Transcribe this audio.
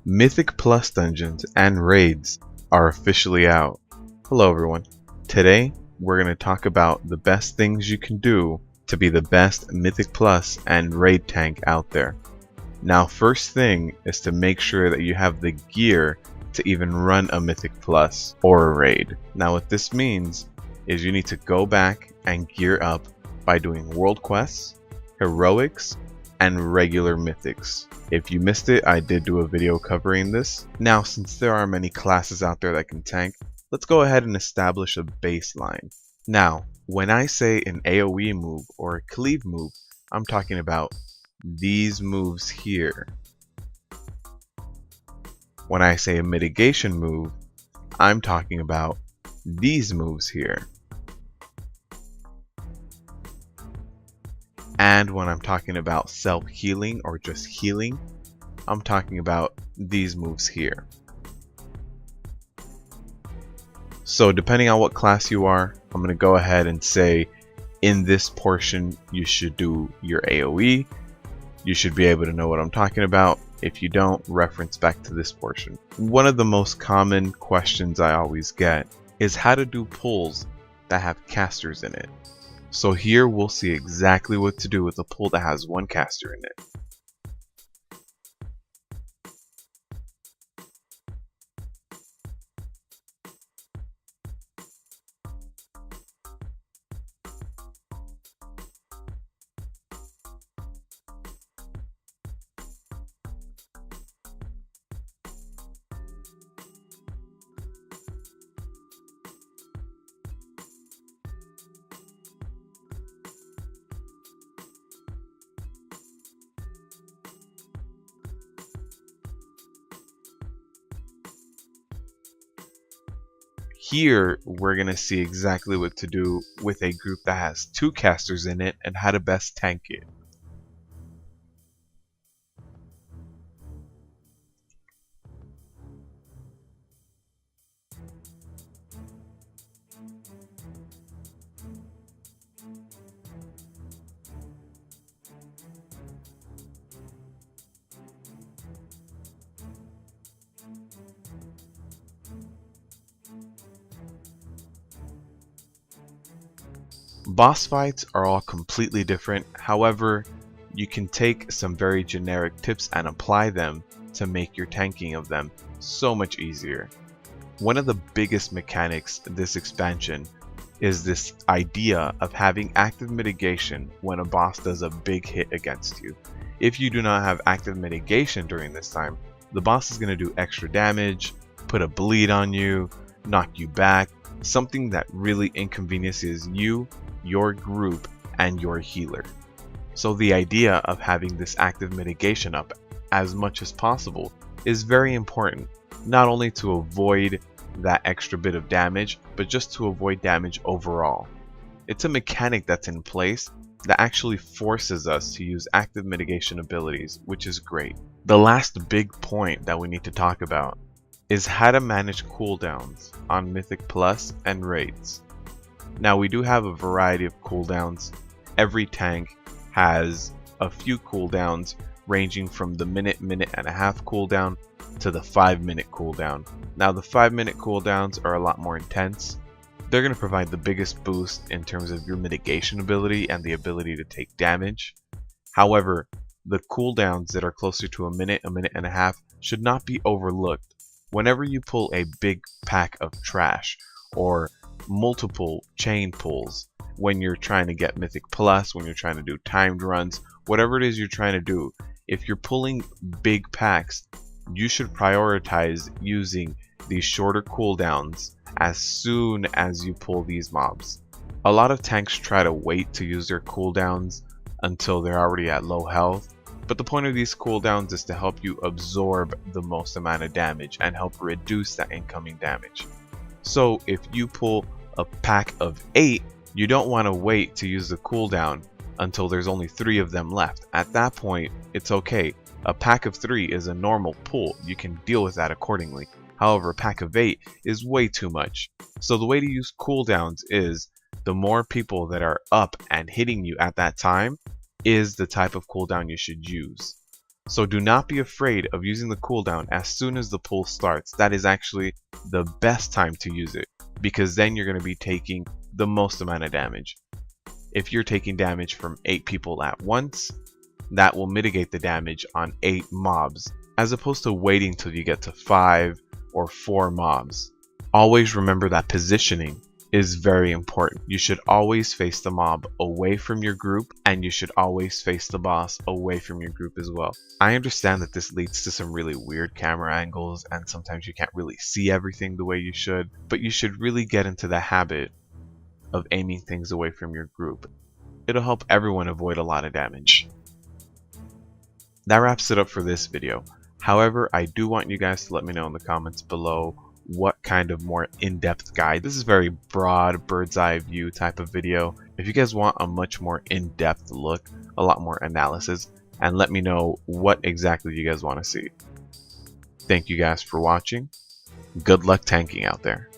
Mythic Plus dungeons and raids are officially out. Hello everyone. Today we're going to talk about the best things you can do to be the best Mythic Plus and raid tank out there. Now, first thing is to make sure that you have the gear to even run a Mythic Plus or a raid. Now what this means is you need to go back and gear up by doing world quests, heroics, and regular mythics. If you missed it, I did do a video covering this. Now, since there are many classes out there that can tank, let's go ahead and establish a baseline. Now, when I say an AoE move or a cleave move, I'm talking about these moves here. When I say a mitigation move, I'm talking about these moves here. And when I'm talking about self-healing or just healing, I'm talking about these moves here. So depending on what class you are, I'm going to go ahead and say in this portion you should do your AoE. You should be able to know what I'm talking about. If you don't, reference back to this portion. One of the most common questions I always get is how to do pulls that have casters in it. So here we'll see exactly what to do with a pull that has one caster in it. Here we're going to see exactly what to do with a group that has two casters in it and how to best tank it. Boss fights are all completely different. However, you can take some very generic tips and apply them to make your tanking of them so much easier. One of the biggest mechanics this expansion is this idea of having active mitigation when a boss does a big hit against you. If you do not have active mitigation during this time, the boss is going to do extra damage, put a bleed on you, knock you back, something that really inconveniences you, your group, and your healer. So the idea of having this active mitigation up as much as possible is very important, not only to avoid that extra bit of damage, but just to avoid damage overall. It's a mechanic that's in place that actually forces us to use active mitigation abilities, which is great. The last big point that we need to talk about is how to manage cooldowns on Mythic Plus and raids. Now, we do have a variety of cooldowns. Every tank has a few cooldowns ranging from the minute and a half cooldown to the 5-minute cooldown. Now, the 5-minute cooldowns are a lot more intense. They're going to provide the biggest boost in terms of your mitigation ability and the ability to take damage. However, the cooldowns that are closer to a minute and a half should not be overlooked. Whenever you pull a big pack of trash or multiple chain pulls, when you're trying to get Mythic Plus, when you're trying to do timed runs, whatever it is you're trying to do, if you're pulling big packs, you should prioritize using these shorter cooldowns as soon as you pull these mobs. A lot of tanks try to wait to use their cooldowns until they're already at low health, but the point of these cooldowns is to help you absorb the most amount of damage and help reduce that incoming damage. So if you pull a pack of 8, you don't want to wait to use the cooldown until there's only 3 of them left. At that point, it's okay. A pack of 3 is a normal pull. You can deal with that accordingly. However, a pack of 8 is way too much. So the way to use cooldowns is the more people that are up and hitting you at that time is the type of cooldown you should use. So do not be afraid of using the cooldown as soon as the pull starts. That is actually the best time to use it, because then you're going to be taking the most amount of damage. If you're taking damage from 8 people at once, that will mitigate the damage on 8 mobs, as opposed to waiting till you get to 5 or 4 mobs. Always remember that positioning is very important. You should always face the mob away from your group, and you should always face the boss away from your group as well. I understand that this leads to some really weird camera angles, and sometimes you can't really see everything the way you should, but you should really get into the habit of aiming things away from your group. It'll help everyone avoid a lot of damage. That wraps it up for this video. However, I do want you guys to let me know in the comments below what kind of more in-depth guide. This is a very broad bird's eye view type of video. If you guys want a much more in-depth look, a lot more analysis, and let me know what exactly you guys want to see. Thank you guys for watching. Good luck tanking out there.